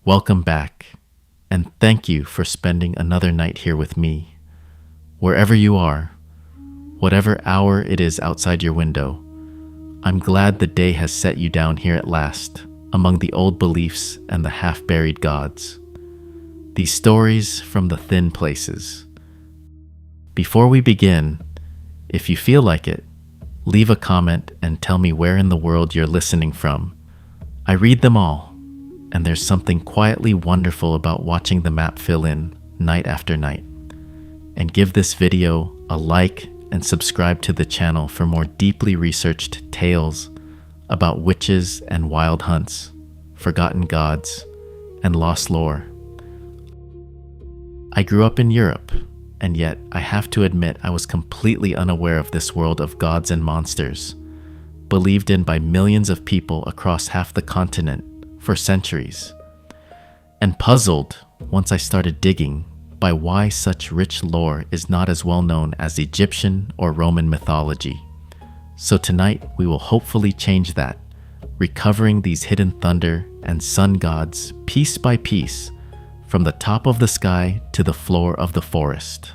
Welcome back, and thank you for spending another night here with me. Wherever you are, whatever hour it is outside your window, I'm glad the day has set you down here at last, among the old beliefs and the half-buried gods. These stories from the thin places. Before we begin, if you feel like it, leave a comment and tell me where in the world you're listening from. I read them all, and there's something quietly wonderful about watching the map fill in night after night. And give this video a like and subscribe to the channel for more deeply researched tales about witches and wild hunts, forgotten gods, and lost lore. I grew up in Europe, and yet I have to admit I was completely unaware of this world of gods and monsters, believed in by millions of people across half the continent for centuries, and puzzled once I started digging by why such rich lore is not as well known as Egyptian or Roman mythology. So tonight we will hopefully change that, recovering these hidden thunder and sun gods piece by piece, from the top of the sky to the floor of the forest.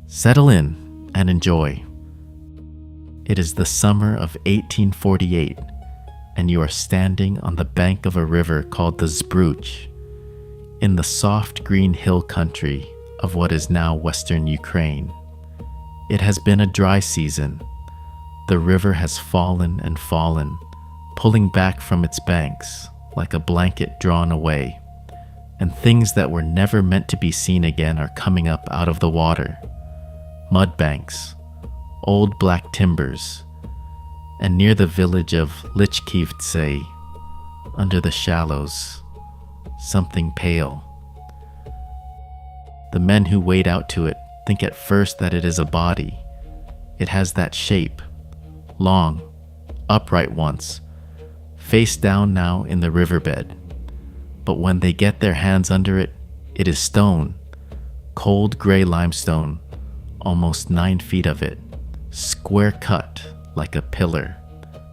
Settle in and enjoy. It is the summer of 1848, and you are standing on the bank of a river called the Zbruch, in the soft green hill country of what is now western Ukraine. It has been a dry season. The river has fallen and fallen, pulling back from its banks like a blanket drawn away, and things that were never meant to be seen again are coming up out of the water. Mud banks, old black timbers, and near the village of Lichkivtse, under the shallows, something pale. The men who wade out to it think at first that it is a body. It has that shape, long, upright once, face down now in the riverbed. But when they get their hands under it, it is stone, cold gray limestone, almost 9 feet of it, square cut like a pillar,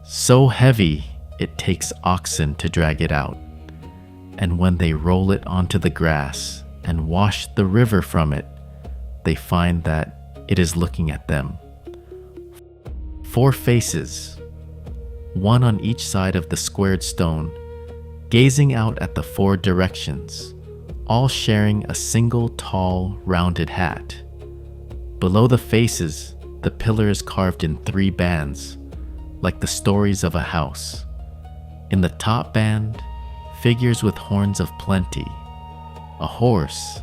so heavy it takes oxen to drag it out. And when they roll it onto the grass and wash the river from it, they find that it is looking at them. 4 faces, one on each side of the squared stone, gazing out at the 4 directions, all sharing a single tall, rounded hat. Below the faces, the pillar is carved in 3 bands, like the stories of a house. In the top band, figures with horns of plenty, a horse,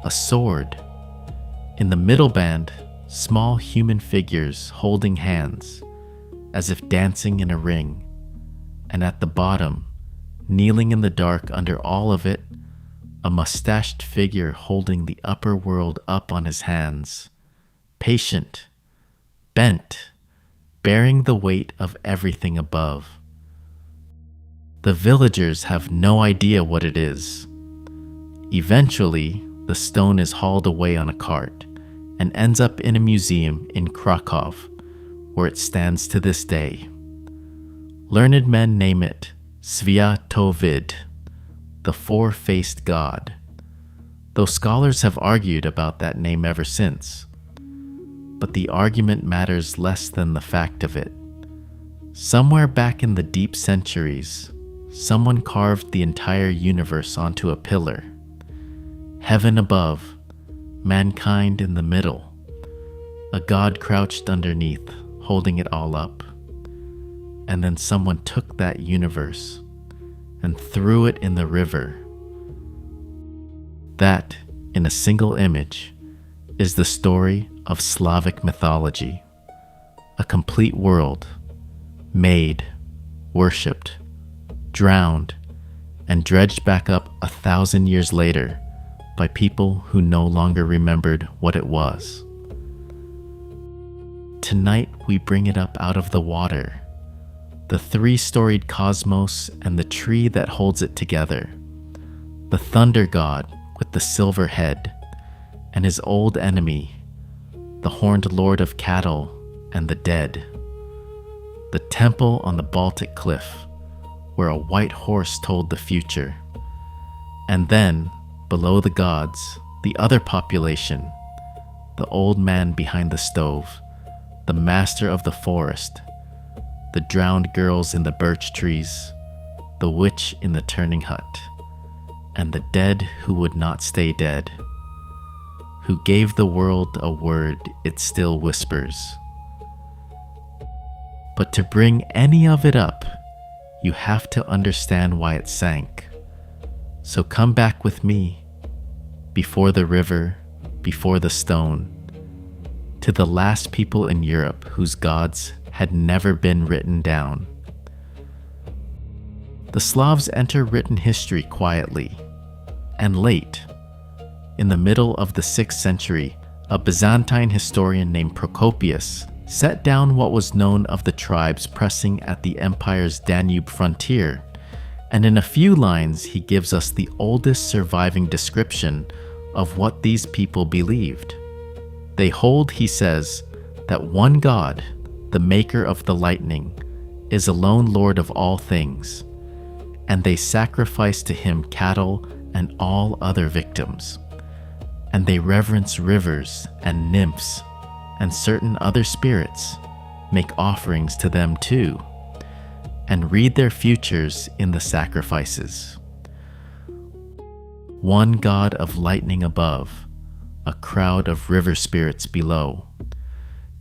a sword. In the middle band, small human figures holding hands, as if dancing in a ring. And at the bottom, kneeling in the dark under all of it, a mustached figure holding the upper world up on his hands, patient, bent, bearing the weight of everything above. The villagers have no idea what it is. Eventually, the stone is hauled away on a cart and ends up in a museum in Krakow, where it stands to this day. Learned men name it Svantevit, the 4-faced god, though scholars have argued about that name ever since. But the argument matters less than the fact of it. Somewhere back in the deep centuries, someone carved the entire universe onto a pillar. Heaven above, mankind in the middle, a god crouched underneath, holding it all up. And then someone took that universe and threw it in the river. That, in a single image, is the story of Slavic mythology, a complete world, made, worshipped, drowned, and dredged back up 1,000 years later by people who no longer remembered what it was. Tonight we bring it up out of the water, the 3-storied cosmos and the tree that holds it together, the thunder god with the silver head, and his old enemy, the horned lord of cattle and the dead, the temple on the Baltic cliff, where a white horse told the future, And then, below the gods, the other population, the old man behind the stove, the master of the forest, the drowned girls in the birch trees, the witch in the turning hut, and the dead who would not stay dead, who gave the world a word it still whispers. But to bring any of it up, you have to understand why it sank. So come back with me, before the river, before the stone, to the last people in Europe whose gods had never been written down. The Slavs enter written history quietly and late. In the middle of the 6th century, a Byzantine historian named Procopius set down what was known of the tribes pressing at the empire's Danube frontier, and in a few lines he gives us the oldest surviving description of what these people believed. They hold, he says, that one God, the maker of the lightning, is alone Lord of all things, and they sacrifice to him cattle and all other victims, and they reverence rivers and nymphs and certain other spirits, make offerings to them too, and read their futures in the sacrifices. One god of lightning above, a crowd of river spirits below.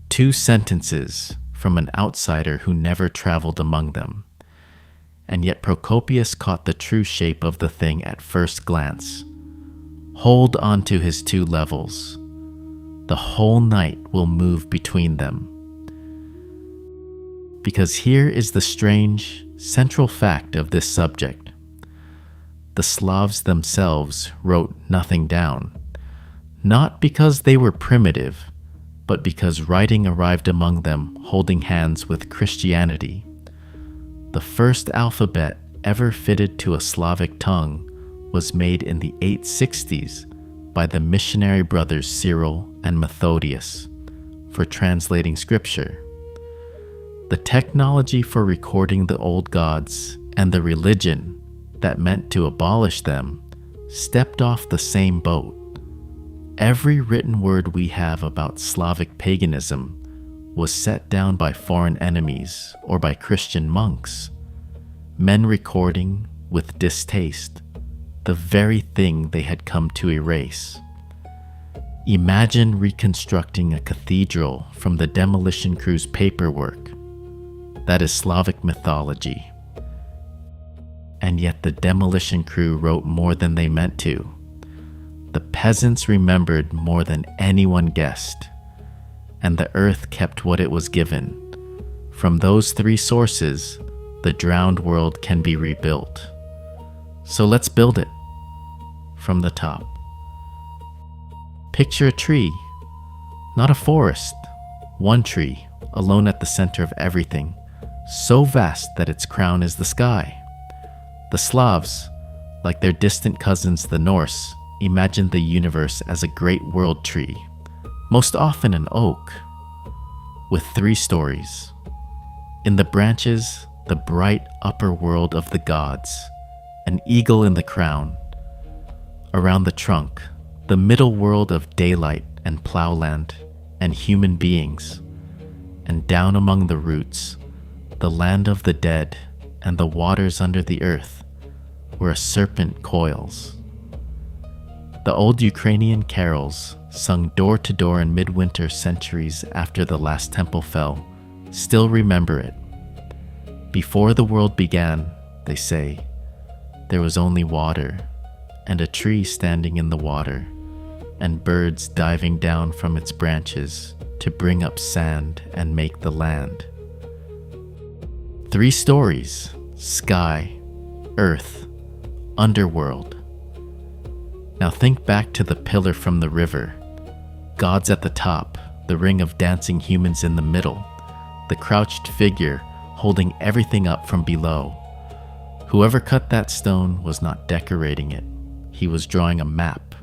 2 sentences from an outsider who never traveled among them. And yet Procopius caught the true shape of the thing at first glance. Hold on to his 2 levels. The whole night will move between them. Because here is the strange, central fact of this subject. The Slavs themselves wrote nothing down, not because they were primitive, but because writing arrived among them holding hands with Christianity. The first alphabet ever fitted to a Slavic tongue was made in the 860s by the missionary brothers Cyril and Methodius for translating scripture. The technology for recording the old gods and the religion that meant to abolish them stepped off the same boat. Every written word we have about Slavic paganism was set down by foreign enemies or by Christian monks, men recording, with distaste, the very thing they had come to erase. Imagine reconstructing a cathedral from the demolition crew's paperwork. That is Slavic mythology. And yet the demolition crew wrote more than they meant to. The peasants remembered more than anyone guessed, and the earth kept what it was given. From those 3 sources, the drowned world can be rebuilt. So let's build it from the top. Picture a tree, not a forest, one tree, alone at the center of everything, so vast that its crown is the sky. The Slavs, like their distant cousins the Norse, imagined the universe as a great world tree, most often an oak, with 3 stories. In the branches, the bright upper world of the gods, an eagle in the crown. Around the trunk, the middle world of daylight and plowland and human beings. And down among the roots, the land of the dead and the waters under the earth, where a serpent coils. The old Ukrainian carols, sung door to door in midwinter centuries after the last temple fell, still remember it. Before the world began, they say, there was only water, and a tree standing in the water, and birds diving down from its branches to bring up sand and make the land. 3 stories: sky, earth, underworld. Now think back to the pillar from the river, gods at the top, the ring of dancing humans in the middle, the crouched figure holding everything up from below. Whoever cut that stone was not decorating it, he was drawing a map.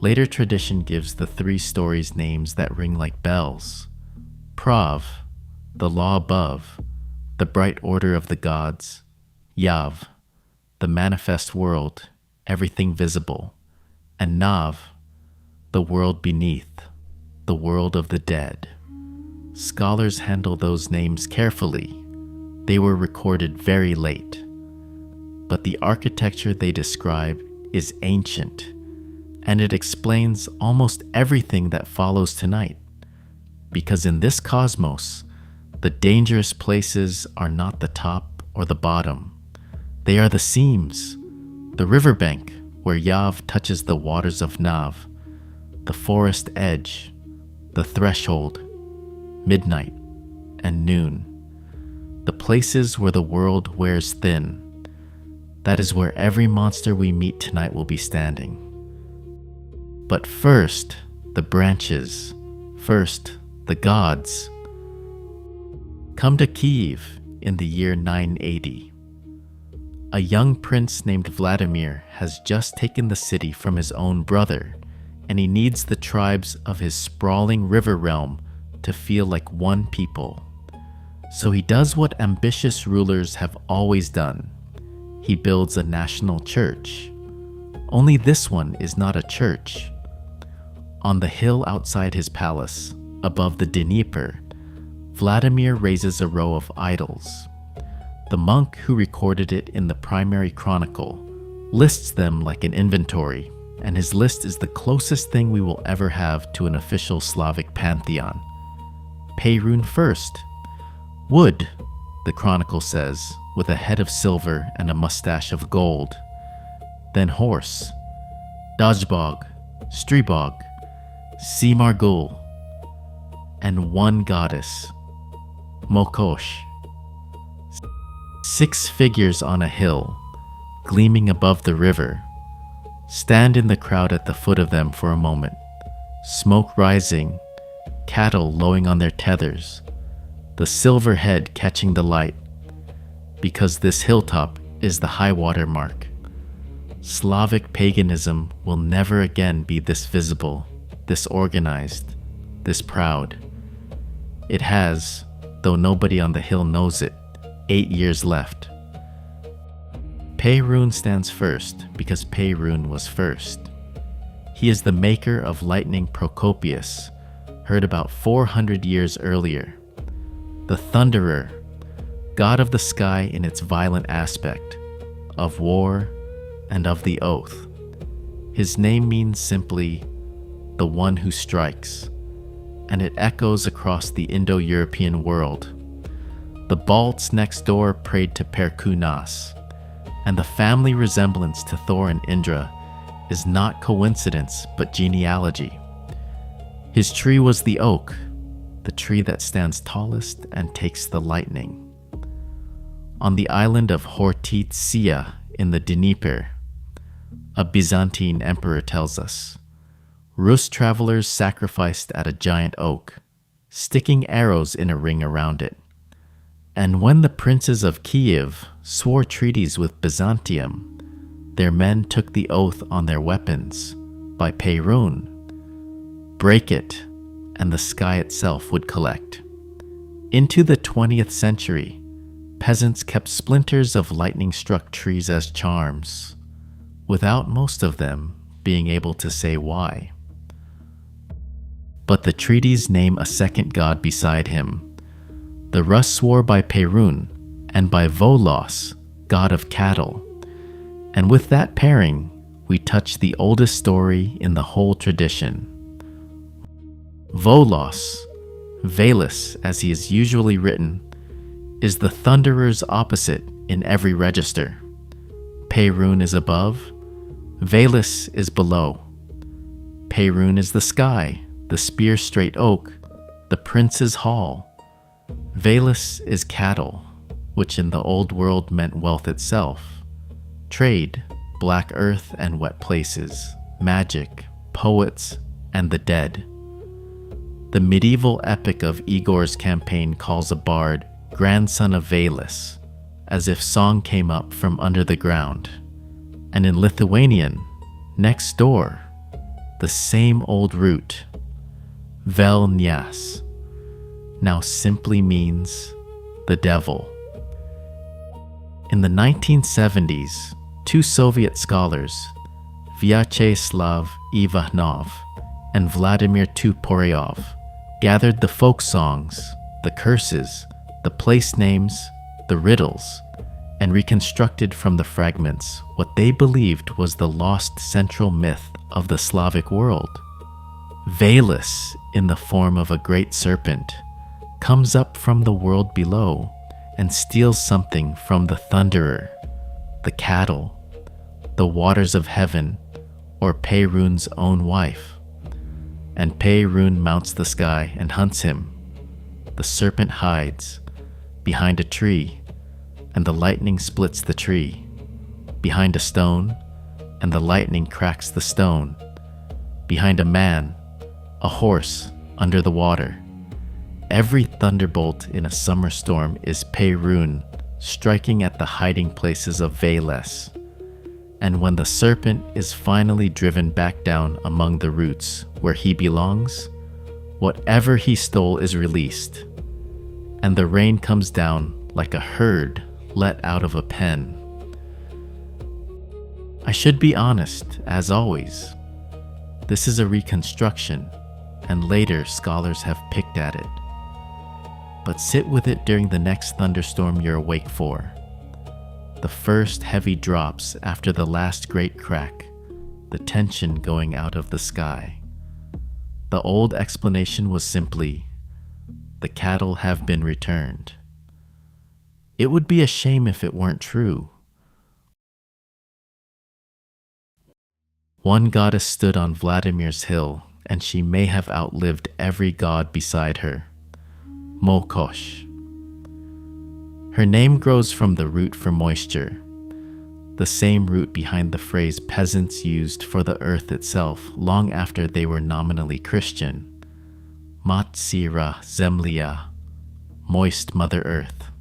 Later tradition gives the 3 stories names that ring like bells. Prav, the law above, the bright order of the gods. Yav, the manifest world, everything visible, and Nav, the world beneath, the world of the dead. Scholars handle those names carefully. They were recorded very late. But the architecture they describe is ancient, and it explains almost everything that follows tonight. Because in this cosmos, the dangerous places are not the top or the bottom. They are the seams, the riverbank where Yav touches the waters of Nav, the forest edge, the threshold, midnight, and noon. The places where the world wears thin. That is where every monster we meet tonight will be standing. But first, the branches. First, the gods. Come to Kiev in the year 980. A young prince named Vladimir has just taken the city from his own brother, and he needs the tribes of his sprawling river realm to feel like one people. So he does what ambitious rulers have always done. He builds a national church. Only this one is not a church. On the hill outside his palace, above the Dnieper, Vladimir raises a row of idols. The monk who recorded it in the primary chronicle lists them like an inventory, and his list is the closest thing we will ever have to an official Slavic pantheon. Perun first. Wood, the chronicle says, with a head of silver and a mustache of gold. Then horse, Dodgebog, Strebog, Sea Margul, and one goddess, Mokosh. 6 figures on a hill, gleaming above the river. Stand in the crowd at the foot of them for a moment, smoke rising, cattle lowing on their tethers, the silver head catching the light, because this hilltop is the high water mark. Slavic paganism will never again be this visible, this organized, this proud. It has, though nobody on the hill knows it, 8 years left. Perun stands first because Perun was first. He is the maker of lightning Procopius, heard about 400 years earlier. The Thunderer, god of the sky in its violent aspect, of war and of the oath. His name means simply, the one who strikes, and it echoes across the Indo-European world. The Balts next door prayed to Perkunas, and the family resemblance to Thor and Indra is not coincidence but genealogy. His tree was the oak, the tree that stands tallest and takes the lightning. On the island of Hortitsia in the Dnieper, a Byzantine emperor tells us, Rus travelers sacrificed at a giant oak, sticking arrows in a ring around it. And when the princes of Kiev swore treaties with Byzantium, their men took the oath on their weapons by Perun. Break it, and the sky itself would collect. Into the 20th century, peasants kept splinters of lightning-struck trees as charms, without most of them being able to say why. But the treaties name a second god beside him. The Rus swore by Perun and by Veles, god of cattle. And with that pairing, we touch the oldest story in the whole tradition. Veles, Veles as he is usually written, is the thunderer's opposite in every register. Perun is above, Veles is below. Perun is the sky, the spear-straight oak, the prince's hall. Veles is cattle, which in the old world meant wealth itself, trade, black earth and wet places, magic, poets, and the dead. The medieval epic of Igor's campaign calls a bard grandson of Veles, as if song came up from under the ground. And in Lithuanian, next door, the same old root, Velnias, now simply means the devil. In the 1970s, Two Soviet scholars, Vyacheslav Ivanov and Vladimir Tuporyov, gathered the folk songs, the curses, the place names, the riddles, and reconstructed from the fragments what they believed was the lost central myth of the Slavic world. Veles, in the form of a great serpent, comes up from the world below and steals something from the thunderer, the cattle, the waters of heaven, or Perun's own wife. And Perun mounts the sky and hunts him. The serpent hides behind a tree, and the lightning splits the tree, behind a stone, and the lightning cracks the stone, behind a man, a horse under the water. Every thunderbolt in a summer storm is Perun striking at the hiding places of Veles. And when the serpent is finally driven back down among the roots where he belongs, whatever he stole is released, and the rain comes down like a herd let out of a pen. I should be honest, as always. This is a reconstruction, and later scholars have picked at it. But sit with it during the next thunderstorm you're awake for. The first heavy drops after the last great crack, the tension going out of the sky. The old explanation was simply, the cattle have been returned. It would be a shame if it weren't true. One goddess stood on Vladimir's hill, and she may have outlived every god beside her. Mokosh. Her name grows from the root for moisture, the same root behind the phrase peasants used for the earth itself long after they were nominally Christian. Matsira Zemlya, moist Mother Earth.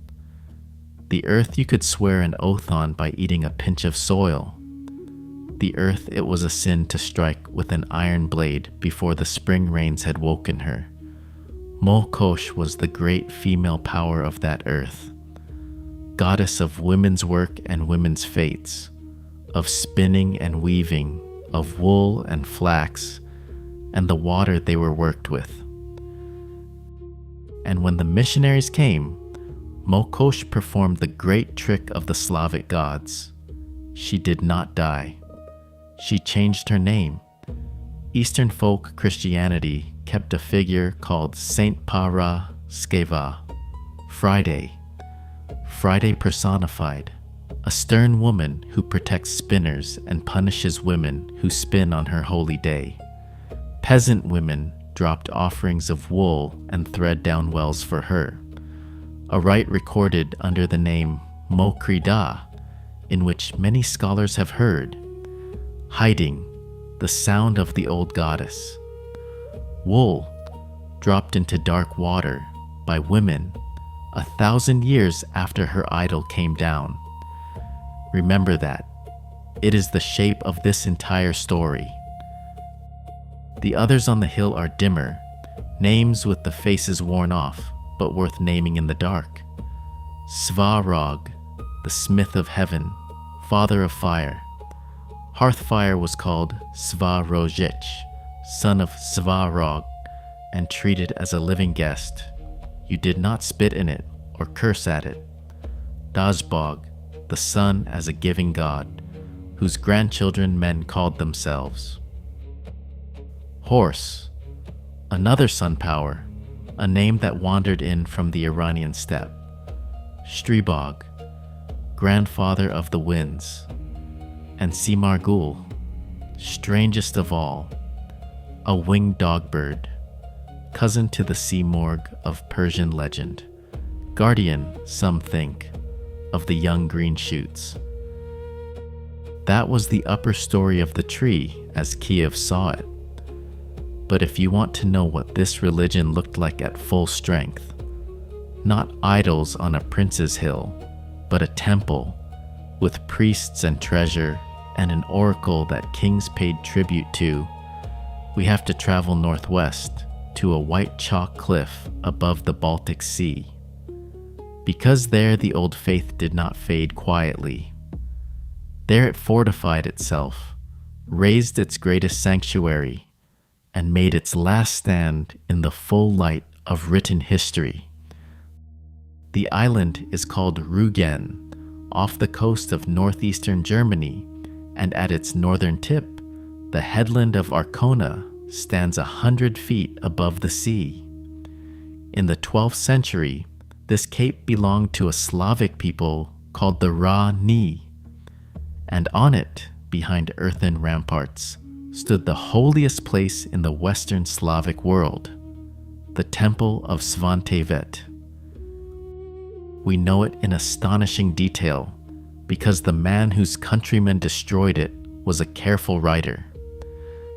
The earth you could swear an oath on by eating a pinch of soil. The earth it was a sin to strike with an iron blade before the spring rains had woken her. Mokosh was the great female power of that earth, goddess of women's work and women's fates, of spinning and weaving, of wool and flax, and the water they were worked with. And when the missionaries came, Mokosh performed the great trick of the Slavic gods. She did not die. She changed her name. Eastern folk Christianity kept a figure called Saint Paraskeva, Friday personified, a stern woman who protects spinners and punishes women who spin on her holy day. Peasant women dropped offerings of wool and thread down wells for her, a rite recorded under the name Mokrida, in which many scholars have heard, hiding the sound of the old goddess. Wool dropped into dark water by women 1,000 years after her idol came down. Remember that. It is the shape of this entire story. The others on the hill are dimmer, names with the faces worn off, but worth naming in the dark. Svarog, the smith of heaven, father of fire. Hearthfire was called Svarojic, son of Svarog, and treated as a living guest. You did not spit in it or curse at it. Dazbog, the sun as a giving god, whose grandchildren men called themselves. Horse, another sun power, a name that wandered in from the Iranian steppe. Stribog, grandfather of the winds. And Simargul, strangest of all, a winged dog bird, cousin to the sea morgue of Persian legend, guardian, some think, of the young green shoots. That was the upper story of the tree as Kiev saw it. But if you want to know what this religion looked like at full strength, not idols on a prince's hill, but a temple with priests and treasure and an oracle that kings paid tribute to, we have to travel northwest to a white chalk cliff above the Baltic Sea. Because there the old faith did not fade quietly. There it fortified itself, raised its greatest sanctuary, and made its last stand in the full light of written history. The island is called Rügen, off the coast of northeastern Germany, and at its northern tip, the headland of Arkona stands 100 feet above the sea. In the 12th century, this cape belonged to a Slavic people called the Ra-Ni, and on it, behind earthen ramparts, stood the holiest place in the Western Slavic world, the Temple of Svantevit. We know it in astonishing detail because the man whose countrymen destroyed it was a careful writer.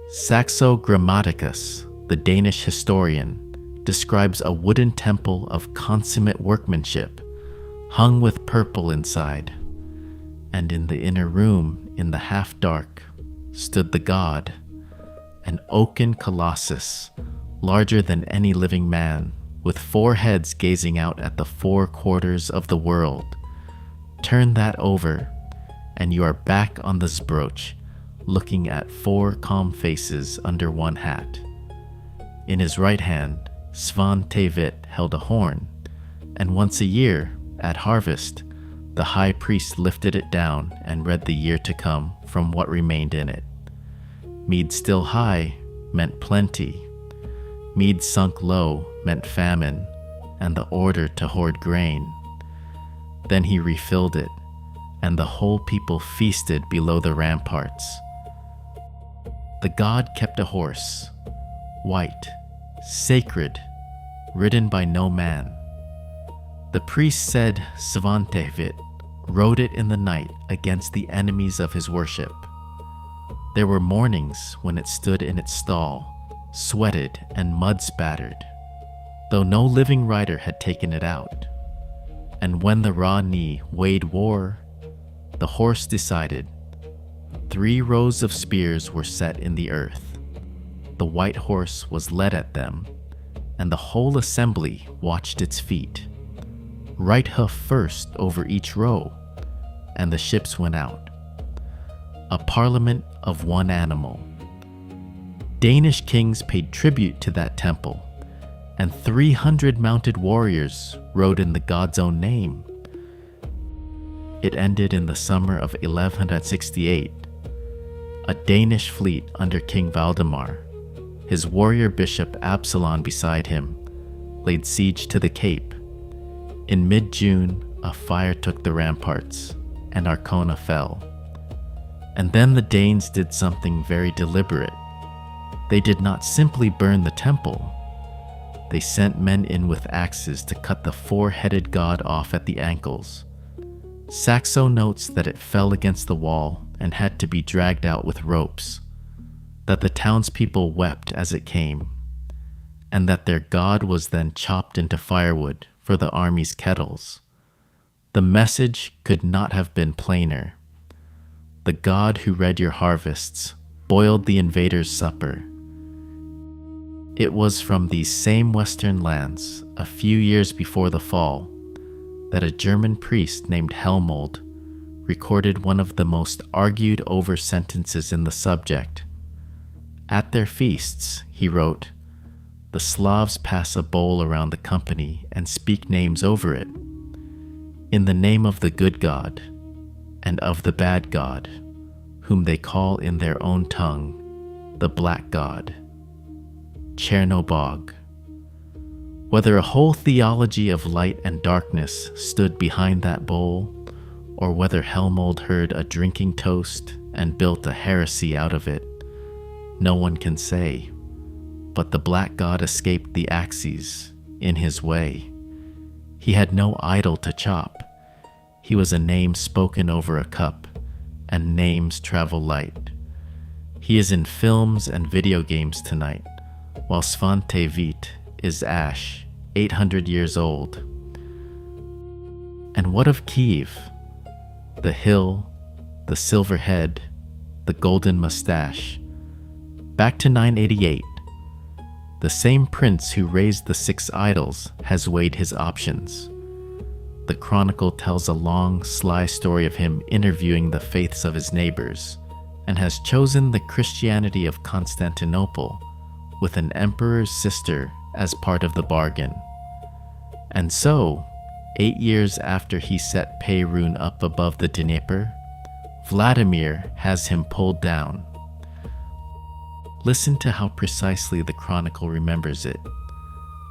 Saxo Grammaticus, the Danish historian, describes a wooden temple of consummate workmanship, hung with purple inside, and in the inner room, in the half-dark, stood the god, an oaken colossus, larger than any living man, with 4 heads gazing out at the 4 quarters of the world. Turn that over, and you are back on the Zbroch, looking at 4 calm faces under 1 hat. In his right hand, Svantevit held a horn, and once a year, at harvest, the high priest lifted it down and read the year to come from what remained in it. Mead still high meant plenty. Mead sunk low meant famine and the order to hoard grain. Then he refilled it, and the whole people feasted below the ramparts. The god kept a horse, white, sacred, ridden by no man. The priest said Svantevit rode it in the night against the enemies of his worship. There were mornings when it stood in its stall, sweated and mud-spattered, though no living rider had taken it out. And when the Ra-Ni weighed war, the horse decided. 3 rows of spears were set in the earth. The white horse was led at them, and the whole assembly watched its feet. Right hoof first over each row, and the ships went out. A parliament of 1 animal. Danish kings paid tribute to that temple, and 300 mounted warriors rode in the god's own name. It ended in the summer of 1168. A Danish fleet under King Valdemar, his warrior bishop Absalon beside him, laid siege to the cape. In mid-June, a fire took the ramparts, and Arkona fell. And then the Danes did something very deliberate. They did not simply burn the temple. They sent men in with axes to cut the 4-headed god off at the ankles. Saxo notes that it fell against the wall and had to be dragged out with ropes, that the townspeople wept as it came, and that their god was then chopped into firewood for the army's kettles. The message could not have been plainer. The god who read your harvests boiled the invader's supper. It was from these same western lands, a few years before the fall, that a German priest named Helmold recorded one of the most argued over sentences in the subject. At their feasts, he wrote, the Slavs pass a bowl around the company and speak names over it, in the name of the good god and of the bad god, whom they call in their own tongue the black god, Chernobog. Whether a whole theology of light and darkness stood behind that bowl, or whether Helmold heard a drinking toast and built a heresy out of it, no one can say. But the black god escaped the axes in his way. He had no idol to chop. He was a name spoken over a cup, and names travel light. He is in films and video games tonight, while Svantevit is ash, 800 years old. And what of Kiev? The hill, the silver head, the golden mustache. Back to 988. The same prince who raised the 6 idols has weighed his options. The the chronicle tells a long, sly story of him interviewing the faiths of his neighbors, and has chosen the Christianity of Constantinople with an emperor's sister as part of the bargain. And so, 8 years after he set Perun up above the Dnieper, Vladimir has him pulled down. Listen to how precisely the chronicle remembers it,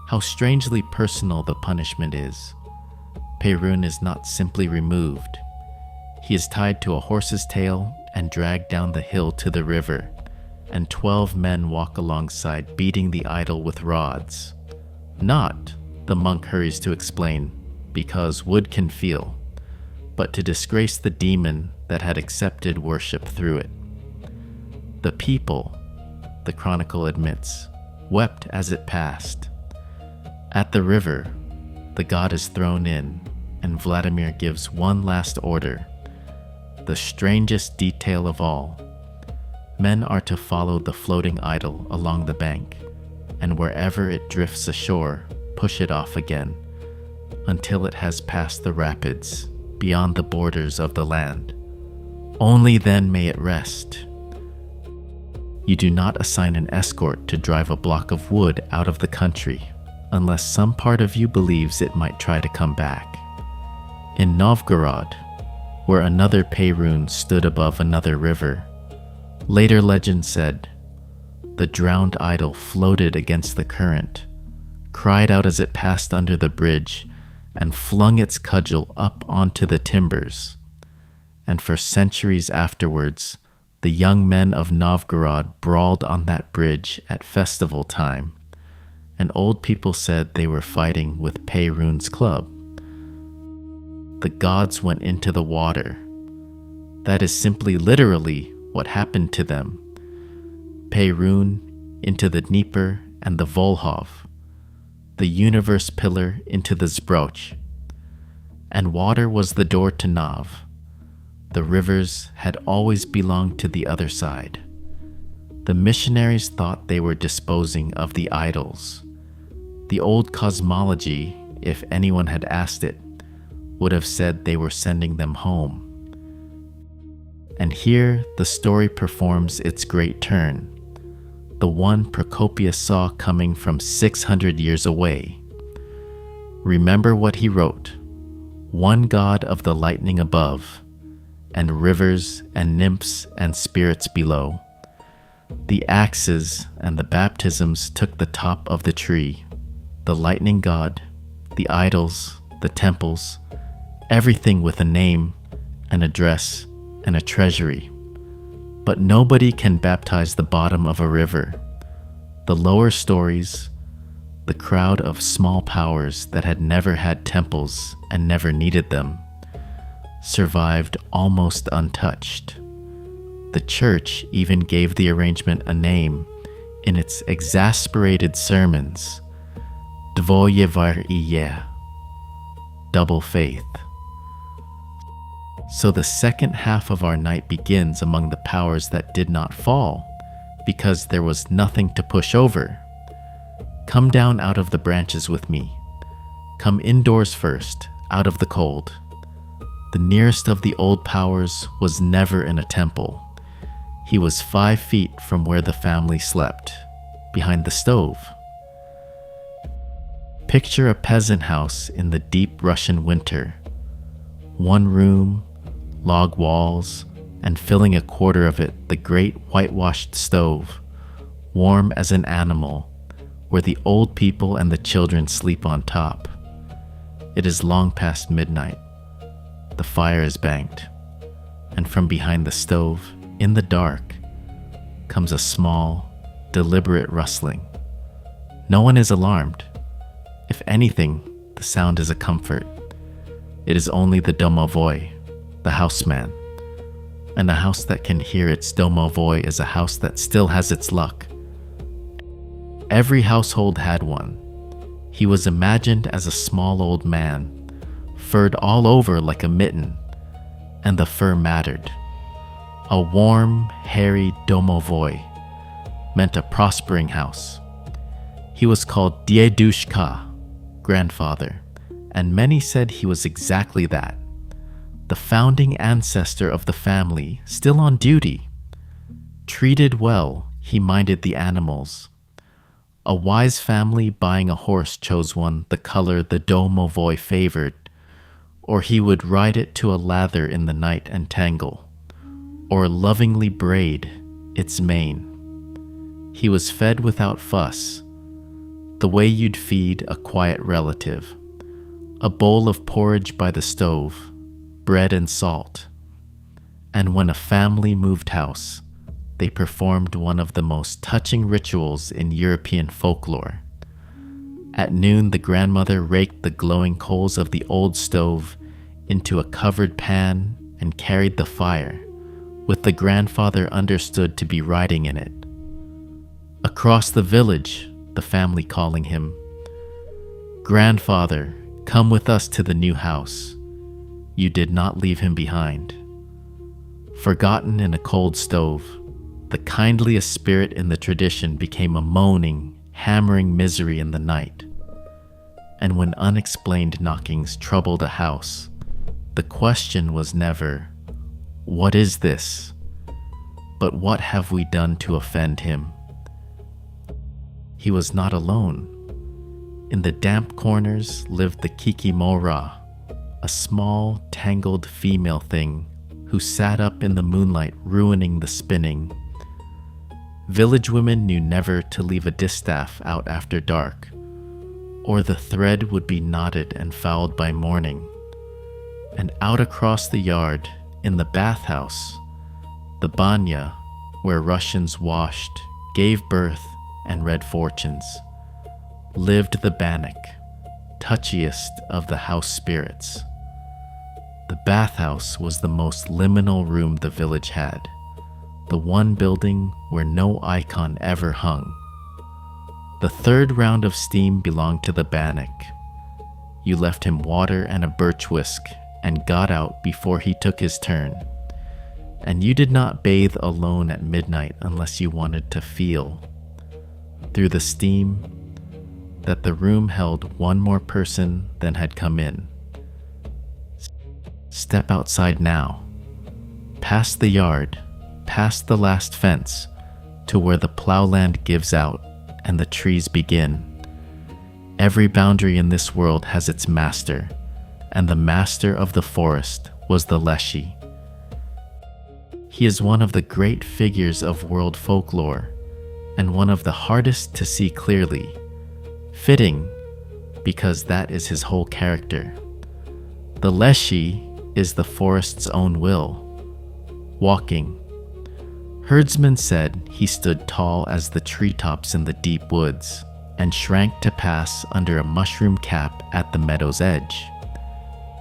how strangely personal the punishment is. Perun is not simply removed. He is tied to a horse's tail and dragged down the hill to the river, and 12 men walk alongside, beating the idol with rods. Not, the monk hurries to explain, because wood can feel, but to disgrace the demon that had accepted worship through it. The people, the chronicle admits, wept as it passed. At the river, the god is thrown in, and Vladimir gives one last order, the strangest detail of all. Men are to follow the floating idol along the bank, and wherever it drifts ashore, push it off again, until it has passed the rapids, beyond the borders of the land. Only then may it rest. You do not assign an escort to drive a block of wood out of the country, unless some part of you believes it might try to come back. In Novgorod, where another Perun stood above another river, later legend said, the drowned idol floated against the current, cried out as it passed under the bridge, and flung its cudgel up onto the timbers. And for centuries afterwards, the young men of Novgorod brawled on that bridge at festival time, and old people said they were fighting with Perun's club. The gods went into the water. That is simply literally what happened to them. Perun into the Dnieper and the Volhov, the universe pillar into the Zbroch. And water was the door to Nav. The rivers had always belonged to the other side. The missionaries thought they were disposing of the idols. The old cosmology, if anyone had asked it, would have said they were sending them home. And here the story performs its great turn, the one Procopius saw coming from 600 years away. Remember what he wrote: one god of the lightning above, and rivers and nymphs and spirits below. The axes and the baptisms took the top of the tree, the lightning god, the idols, the temples, everything with a name, an address, and a treasury. But nobody can baptize the bottom of a river. The lower stories, the crowd of small powers that had never had temples and never needed them, survived almost untouched. The church even gave the arrangement a name in its exasperated sermons: Dvoje double faith. So the second half of our night begins among the powers that did not fall, because there was nothing to push over. Come down out of the branches with me. Come indoors first, out of the cold. The nearest of the old powers was never in a temple. He was 5 feet from where the family slept, behind the stove. Picture a peasant house in the deep Russian winter. One room, log walls, and filling a quarter of it the great whitewashed stove, warm as an animal, where the old people and the children sleep on top. It is long past midnight. The fire is banked, and from behind the stove, in the dark, comes a small, deliberate rustling. No one is alarmed. If anything, the sound is a comfort. It is only the domovoi, the houseman. And a house that can hear its domovoi is a house that still has its luck. Every household had one. He was imagined as a small old man, furred all over like a mitten, and the fur mattered. A warm, hairy domovoi meant a prospering house. He was called Diedushka, grandfather, and many said he was exactly that, the founding ancestor of the family, still on duty. Treated well, he minded the animals. A wise family buying a horse chose one the color the domovoi favored, or he would ride it to a lather in the night and tangle, or lovingly braid its mane. He was fed without fuss, the way you'd feed a quiet relative. A bowl of porridge by the stove, bread and salt. And when a family moved house, they performed one of the most touching rituals in European folklore. At noon, the grandmother raked the glowing coals of the old stove into a covered pan and carried the fire, with the grandfather understood to be riding in it. Across the village, the family calling him, "Grandfather, come with us to the new house. You did not leave him behind." Forgotten in a cold stove, the kindliest spirit in the tradition became a moaning, hammering misery in the night. And when unexplained knockings troubled a house, the question was never, "What is this?" but "What have we done to offend him?" He was not alone. In the damp corners lived the kikimora, a small, tangled female thing who sat up in the moonlight ruining the spinning. Village women knew never to leave a distaff out after dark, or the thread would be knotted and fouled by morning. And out across the yard, in the bathhouse, the banya, where Russians washed, gave birth, and read fortunes, lived the bannock, touchiest of the house spirits. The bathhouse was the most liminal room the village had, the one building where no icon ever hung. The third round of steam belonged to the bannock. You left him water and a birch whisk and got out before he took his turn. And you did not bathe alone at midnight unless you wanted to feel, through the steam, that the room held one more person than had come in. Step outside now, past the yard, past the last fence, to where the plowland gives out and the trees begin. Every boundary in this world has its master, and the master of the forest was the leshy. He is one of the great figures of world folklore, and one of the hardest to see clearly. Fitting, because that is his whole character. The leshy is the forest's own will, walking. Herdsmen said he stood tall as the treetops in the deep woods, and shrank to pass under a mushroom cap at the meadow's edge.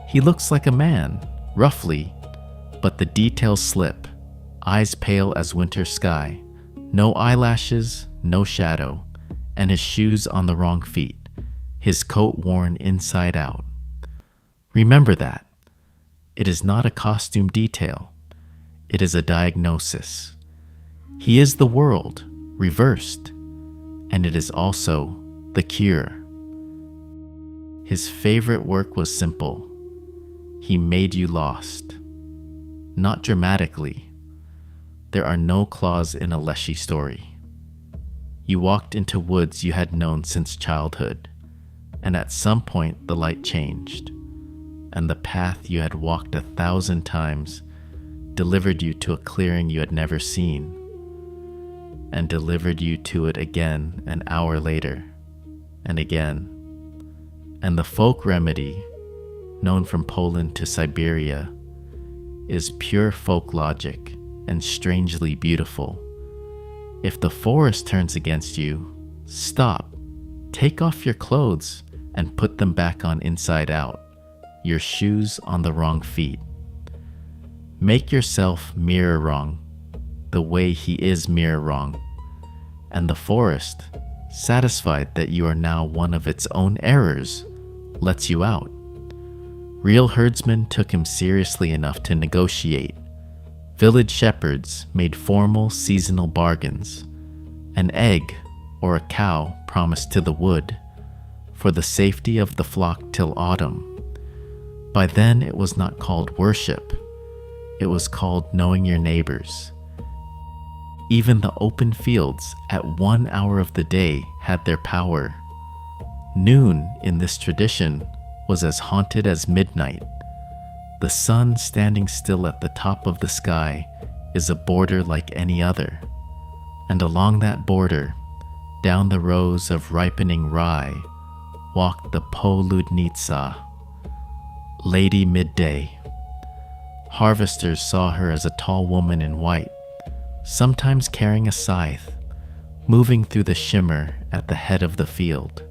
He looks like a man, roughly, but the details slip, eyes pale as winter sky, no eyelashes, no shadow, and his shoes on the wrong feet, his coat worn inside out. Remember that. It is not a costume detail. It is a diagnosis. He is the world, reversed, and it is also the cure. His favorite work was simple. He made you lost. Not dramatically. There are no claws in a leshy story. You walked into woods you had known since childhood, and at some point the light changed, and the path you had walked 1,000 times delivered you to a clearing you had never seen, and delivered you to it again an hour later, and again. And the folk remedy, known from Poland to Siberia, is pure folk logic and strangely beautiful. If the forest turns against you, stop, take off your clothes and put them back on inside out, your shoes on the wrong feet. Make yourself mirror wrong, the way he is mirror wrong, and the forest, satisfied that you are now one of its own errors, lets you out. Real herdsmen took him seriously enough to negotiate. Village shepherds made formal seasonal bargains. An egg or a cow promised to the wood. for the safety of the flock till autumn. By then it was not called worship, it was called knowing your neighbors. Even the open fields at 1 hour of the day had their power. Noon in this tradition was as haunted as midnight. The sun standing still at the top of the sky is a border like any other, and along that border, down the rows of ripening rye, walked the Poludnitsa, Lady Midday. Harvesters saw her as a tall woman in white, sometimes carrying a scythe, moving through the shimmer at the head of the field.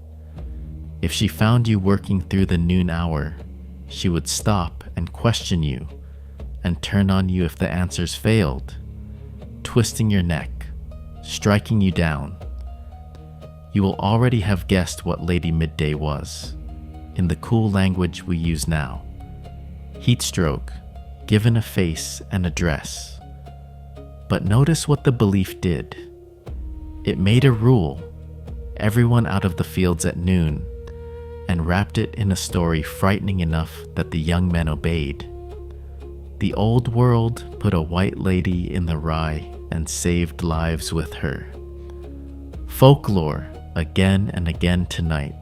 If she found you working through the noon hour, she would stop and question you, and turn on you if the answers failed, twisting your neck, striking you down. You will already have guessed what Lady Midday was, in the cool language we use now. Heatstroke, given a face and a dress. But notice what the belief did. It made a rule, everyone out of the fields at noon, and wrapped it in a story frightening enough that the young men obeyed. The old world put a white lady in the rye and saved lives with her. Folklore, again and again tonight,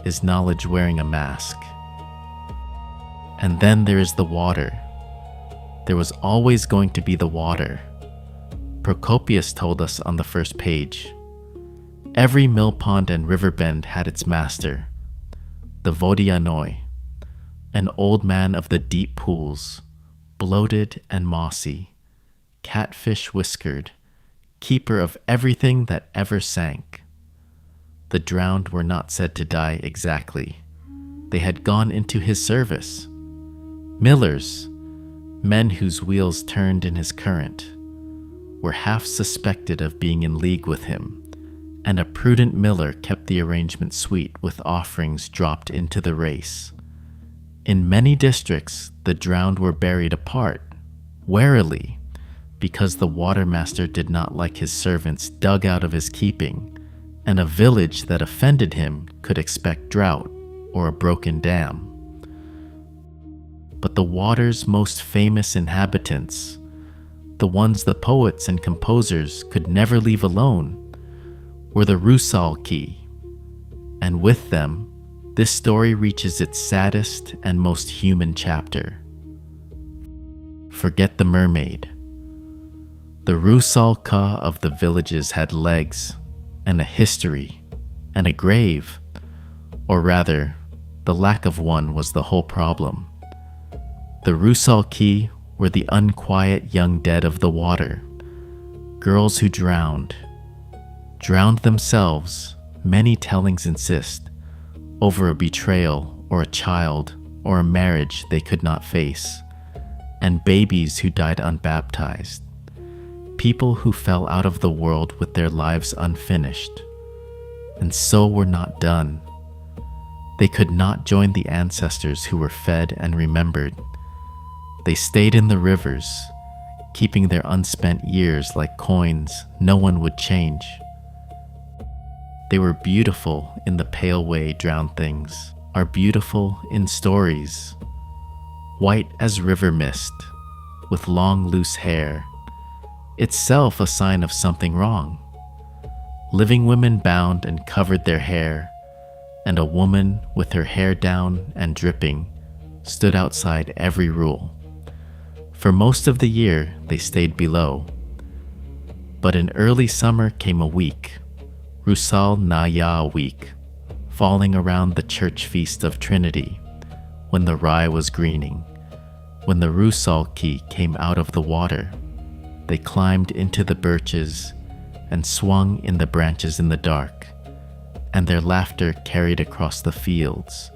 is knowledge wearing a mask. And then there is the water. There was always going to be the water. Procopius told us on the first page. Every mill pond and river bend had its master, the Vodianoi, an old man of the deep pools, bloated and mossy, catfish whiskered, keeper of everything that ever sank. The drowned were not said to die exactly. They had gone into his service. Millers, men whose wheels turned in his current, were half suspected of being in league with him, and a prudent miller kept the arrangement sweet with offerings dropped into the race. In many districts, the drowned were buried apart, warily, because the watermaster did not like his servants dug out of his keeping, and a village that offended him could expect drought or a broken dam. But the water's most famous inhabitants, the ones the poets and composers could never leave alone, were the rusalki, and with them, this story reaches its saddest and most human chapter. Forget the mermaid. The rusalka of the villages had legs, and a history, and a grave, or rather, the lack of one was the whole problem. The rusalki were the unquiet young dead of the water, girls who drowned themselves, many tellings insist, over a betrayal or a child or a marriage they could not face, and babies who died unbaptized, people who fell out of the world with their lives unfinished, and so were not done. They could not join the ancestors who were fed and remembered. They stayed in the rivers, keeping their unspent years like coins no one would change. They were beautiful in the pale way drowned things are beautiful in stories. White as river mist, with long loose hair, itself a sign of something wrong. Living women bound and covered their hair, and a woman with her hair down and dripping stood outside every rule. For most of the year they stayed below. But in early summer came a week, Rusal Naya week, falling around the church feast of Trinity, when the rye was greening. When the rusalki came out of the water, they climbed into the birches and swung in the branches in the dark, and their laughter carried across the fields,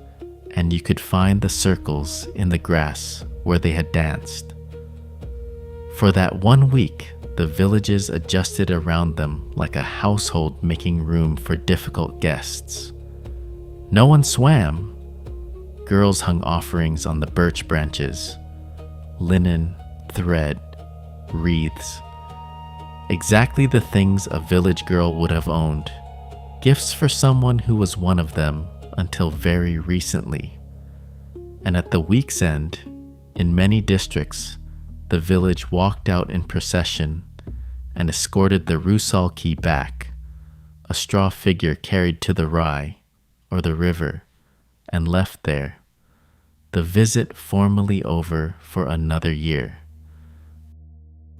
and you could find the circles in the grass where they had danced. For that 1 week, the villages adjusted around them like a household making room for difficult guests. No one swam. Girls hung offerings on the birch branches, linen, thread, wreaths. Exactly the things a village girl would have owned. Gifts for someone who was one of them, until very recently. And at the week's end, in many districts, the village walked out in procession and escorted the rusalki back, a straw figure carried to the rye, or the river, and left there, the visit formally over for another year.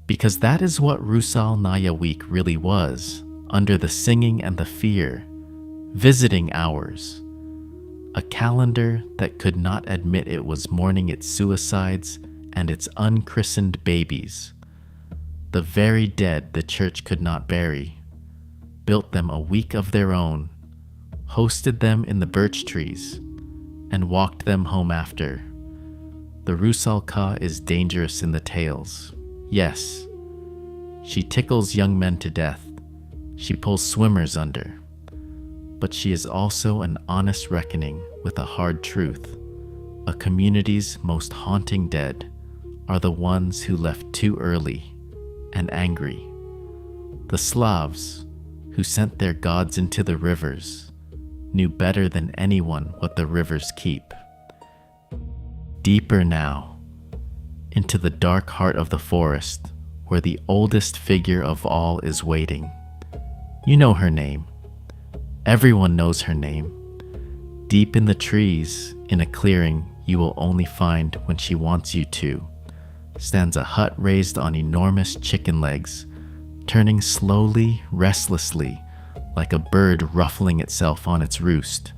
Because that is what Rusalnaya week really was, under the singing and the fear, visiting hours, a calendar that could not admit it was mourning its suicides and its unchristened babies, the very dead the church could not bury, built them a week of their own, hosted them in the birch trees, and walked them home after. The rusalka is dangerous in the tales. Yes, she tickles young men to death. She pulls swimmers under. But she is also an honest reckoning with a hard truth. A community's most haunting dead are the ones who left too early and angry. The Slavs, who sent their gods into the rivers, knew better than anyone what the rivers keep. Deeper now, into the dark heart of the forest, where the oldest figure of all is waiting. You know her name. Everyone knows her name. Deep in the trees, in a clearing you will only find when she wants you to, stands a hut raised on enormous chicken legs, turning slowly, restlessly, like a bird ruffling itself on its roost.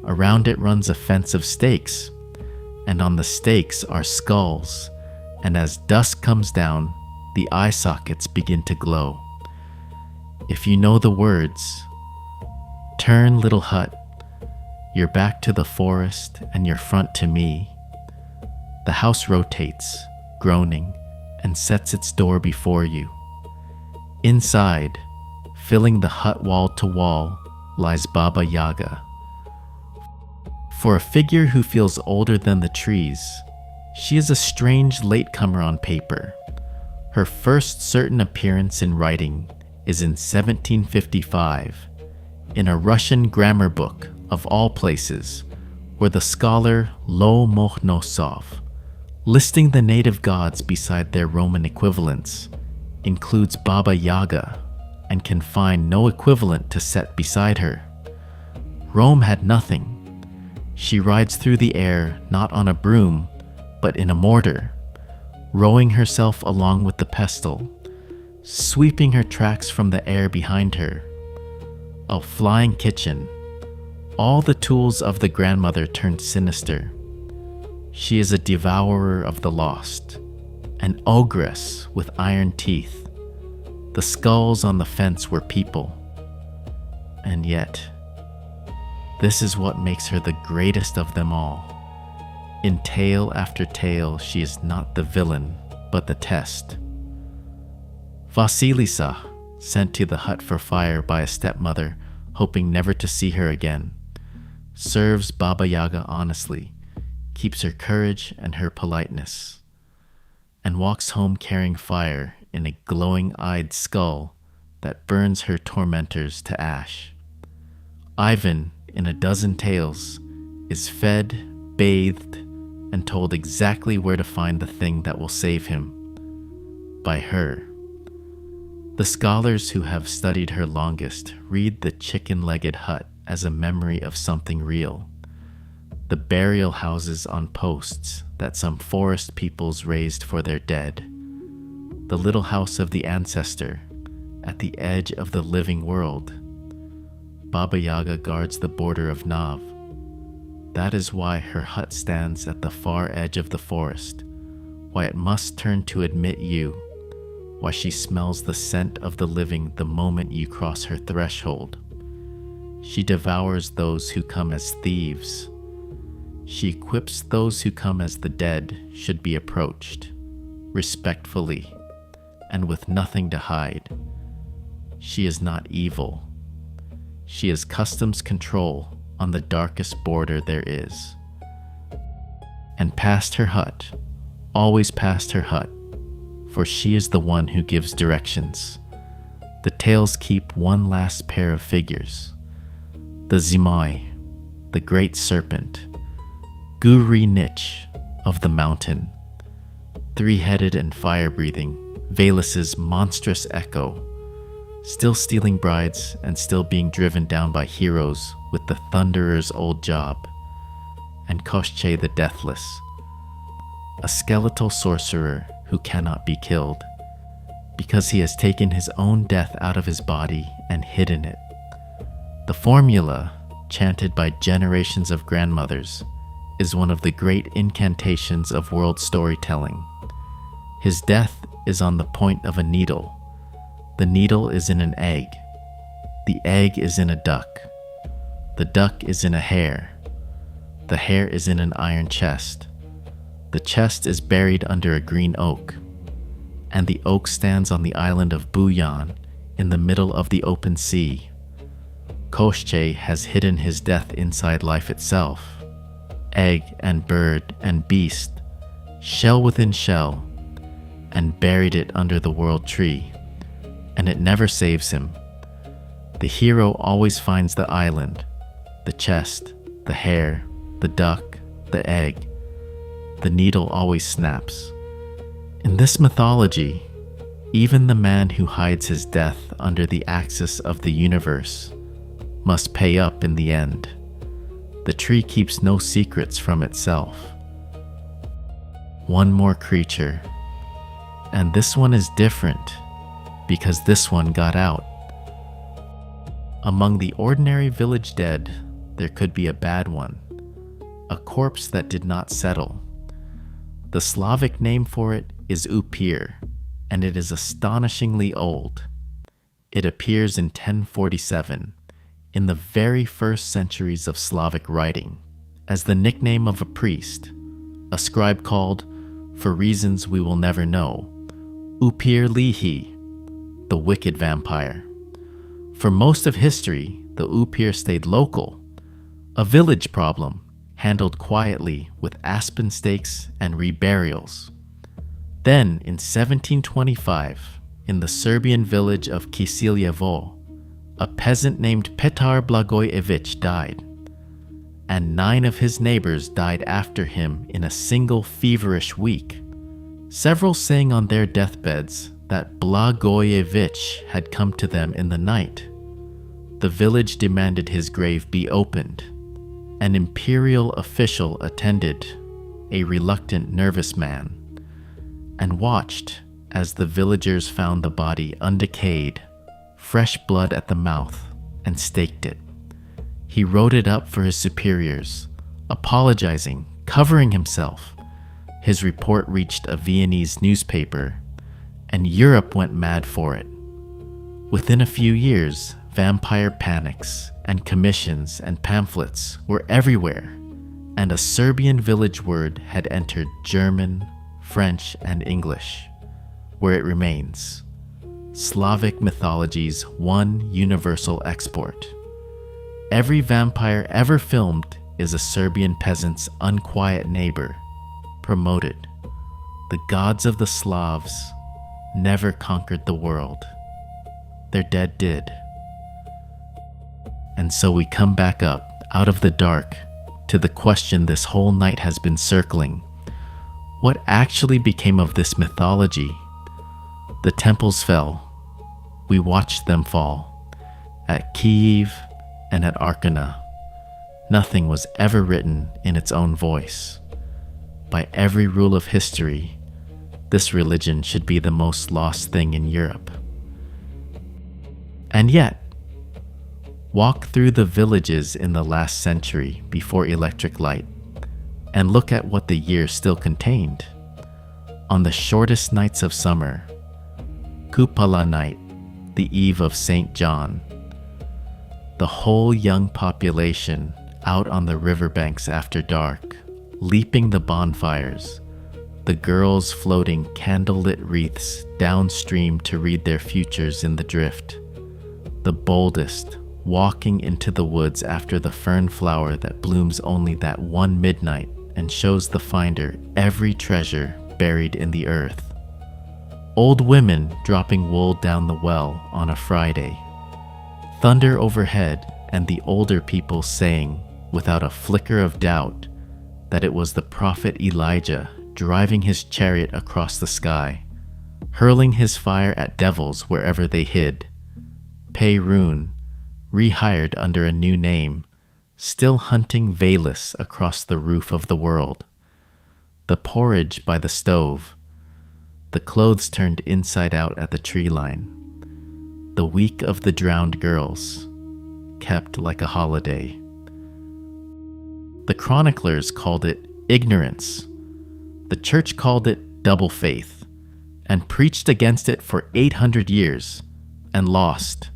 Around it runs a fence of stakes, and on the stakes are skulls, and as dusk comes down, the eye sockets begin to glow. If you know the words, turn, little hut, your back to the forest and your front to me. The house rotates, groaning, and sets its door before you. Inside, filling the hut wall to wall, lies Baba Yaga. For a figure who feels older than the trees, she is a strange latecomer on paper. Her first certain appearance in writing is in 1755, in a Russian grammar book of all places, where the scholar Lomonosov, listing the native gods beside their Roman equivalents, includes Baba Yaga and can find no equivalent to set beside her. Rome had nothing. She rides through the air not on a broom, but in a mortar, rowing herself along with the pestle, sweeping her tracks from the air behind her. A flying kitchen, all the tools of the grandmother turned sinister. She is a devourer of the lost, an ogress with iron teeth. The skulls on the fence were people. And yet, this is what makes her the greatest of them all. In tale after tale, she is not the villain, but the test. Vasilisa, sent to the hut for fire by a stepmother, hoping never to see her again, serves Baba Yaga honestly, keeps her courage and her politeness, and walks home carrying fire in a glowing-eyed skull that burns her tormentors to ash. Ivan, in a dozen tales, is fed, bathed, and told exactly where to find the thing that will save him. By her. The scholars who have studied her longest read the chicken-legged hut as a memory of something real. The burial houses on posts that some forest peoples raised for their dead. The little house of the ancestor at the edge of the living world. Baba Yaga guards the border of Nav. That is why her hut stands at the far edge of the forest, why it must turn to admit you, why she smells the scent of the living the moment you cross her threshold. She devours those who come as thieves. She equips those who come as the dead should be approached, respectfully, and with nothing to hide. She is not evil. She is customs control on the darkest border there is. And past her hut, always past her hut, for she is the one who gives directions. The tales keep one last pair of figures. The zimai, the the great serpent, Guri Nich of the mountain, three-headed and fire-breathing, Veles' monstrous echo, still stealing brides and still being driven down by heroes with the Thunderer's old job, and Koschei the Deathless, a skeletal sorcerer who cannot be killed, because he has taken his own death out of his body and hidden it. The formula, chanted by generations of grandmothers, is one of the great incantations of world storytelling. His death is on the point of a needle. The needle is in an egg. The egg is in a duck. The duck is in a hare. The hare is in an iron chest. The chest is buried under a green oak. And the oak stands on the island of Buyan in the middle of the open sea. Koschei has hidden his death inside life itself. Egg and bird and beast, shell within shell, and buried it under the world tree, and it never saves him. The hero always finds the island, the chest, the hare, the duck, the egg. The needle always snaps. In this mythology, even the man who hides his death under the axis of the universe must pay up in the end. The tree keeps no secrets from itself. One more creature. And this one is different, because this one got out. Among the ordinary village dead, there could be a bad one, a corpse that did not settle. The Slavic name for it is upir, and it is astonishingly old. It appears in 1047, in the very first centuries of Slavic writing, as the nickname of a priest, a scribe called, for reasons we will never know, Upir Lihi, the wicked vampire. For most of history, the Upir stayed local, a village problem handled quietly with aspen stakes and reburials. Then, in 1725, in the Serbian village of Kisiljevo, a peasant named Petar Blagojevich died, and 9 of his neighbors died after him in a single feverish week. Several saying on their deathbeds that Blagojevich had come to them in the night. The village demanded his grave be opened. An imperial official attended, a reluctant, nervous man, and watched as the villagers found the body undecayed, fresh blood at the mouth, and staked it. He wrote it up for his superiors, apologizing, covering himself. His report reached a Viennese newspaper, and Europe went mad for it. Within a few years, vampire panics and commissions and pamphlets were everywhere, and a Serbian village word had entered German, French, and English, where it remains. Slavic mythology's one universal export. Every vampire ever filmed is a Serbian peasant's unquiet neighbor, promoted. The gods of the Slavs never conquered the world. Their dead did. And so we come back up out of the dark to the question this whole night has been circling. What actually became of this mythology? The temples fell. We watched them fall. At Kiev and at Arkona. Nothing was ever written in its own voice. By every rule of history, this religion should be the most lost thing in Europe. And yet, walk through the villages in the last century before electric light and look at what the year still contained. On the shortest nights of summer, Kupala night, the eve of St. John, the whole young population out on the riverbanks after dark, leaping the bonfires, the girls floating candlelit wreaths downstream to read their futures in the drift, the boldest walking into the woods after the fern flower that blooms only that one midnight and shows the finder every treasure buried in the earth. Old women dropping wool down the well on a Friday. Thunder overhead and the older people saying, without a flicker of doubt, that it was the prophet Elijah driving his chariot across the sky, hurling his fire at devils wherever they hid. Perun, rehired under a new name, still hunting Veles across the roof of the world. The porridge by the stove, the clothes turned inside out at the tree line, the week of the drowned girls, kept like a holiday. The chroniclers called it ignorance. The church called it double faith, and preached against it for 800 years, and lost.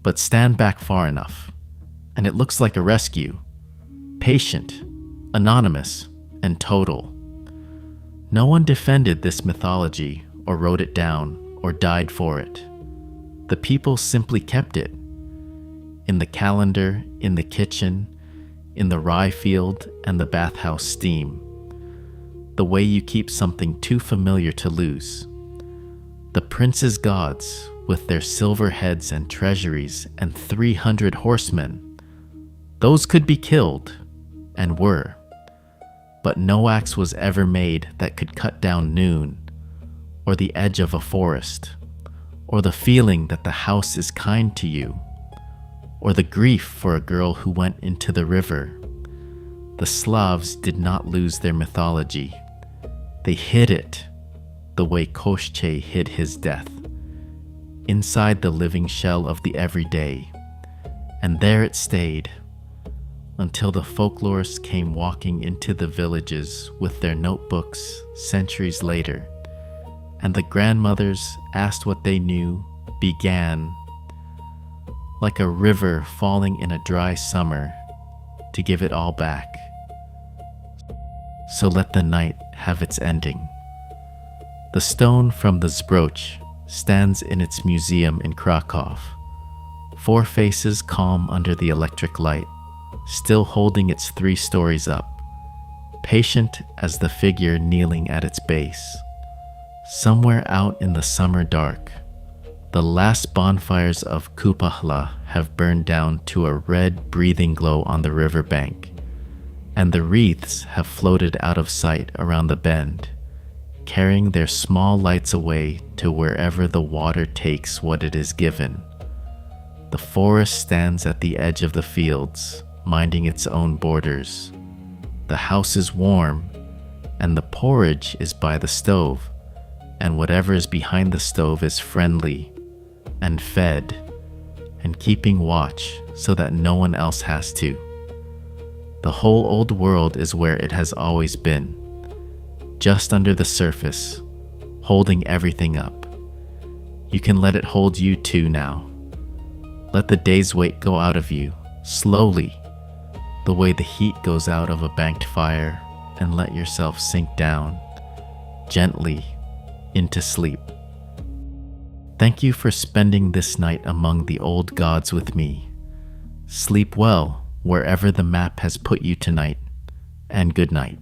But stand back far enough, and it looks like a rescue. Patient, anonymous, and total. No one defended this mythology, or wrote it down, or died for it. The people simply kept it. In the calendar, in the kitchen, in the rye field, and the bathhouse steam. The way you keep something too familiar to lose. The prince's gods, with their silver heads and treasuries and 300 horsemen, those could be killed, and were. But no axe was ever made that could cut down noon, or the edge of a forest, or the feeling that the house is kind to you, or the grief for a girl who went into the river. The Slavs did not lose their mythology. They hid it, the way Koschei hid his death, inside the living shell of the everyday, and there it stayed, until the folklorists came walking into the villages with their notebooks centuries later, and the grandmothers asked what they knew, began, like a river falling in a dry summer, to give it all back. So let the night have its ending. The stone from the Zbroch stands in its museum in Krakow, 4 faces calm under the electric light, still holding its 3 stories up, patient as the figure kneeling at its base. Somewhere out in the summer dark, the last bonfires of Kupahla have burned down to a red breathing glow on the riverbank, and the wreaths have floated out of sight around the bend, carrying their small lights away to wherever the water takes what it is given. The forest stands at the edge of the fields, minding its own borders. The house is warm, and the porridge is by the stove, and whatever is behind the stove is friendly, and fed, and keeping watch so that no one else has to. The whole old world is where it has always been, just under the surface, holding everything up. You can let it hold you too now. Let the day's weight go out of you, slowly, the way the heat goes out of a banked fire, and let yourself sink down, gently, into sleep. Thank you for spending this night among the old gods with me. Sleep well wherever the map has put you tonight, and good night.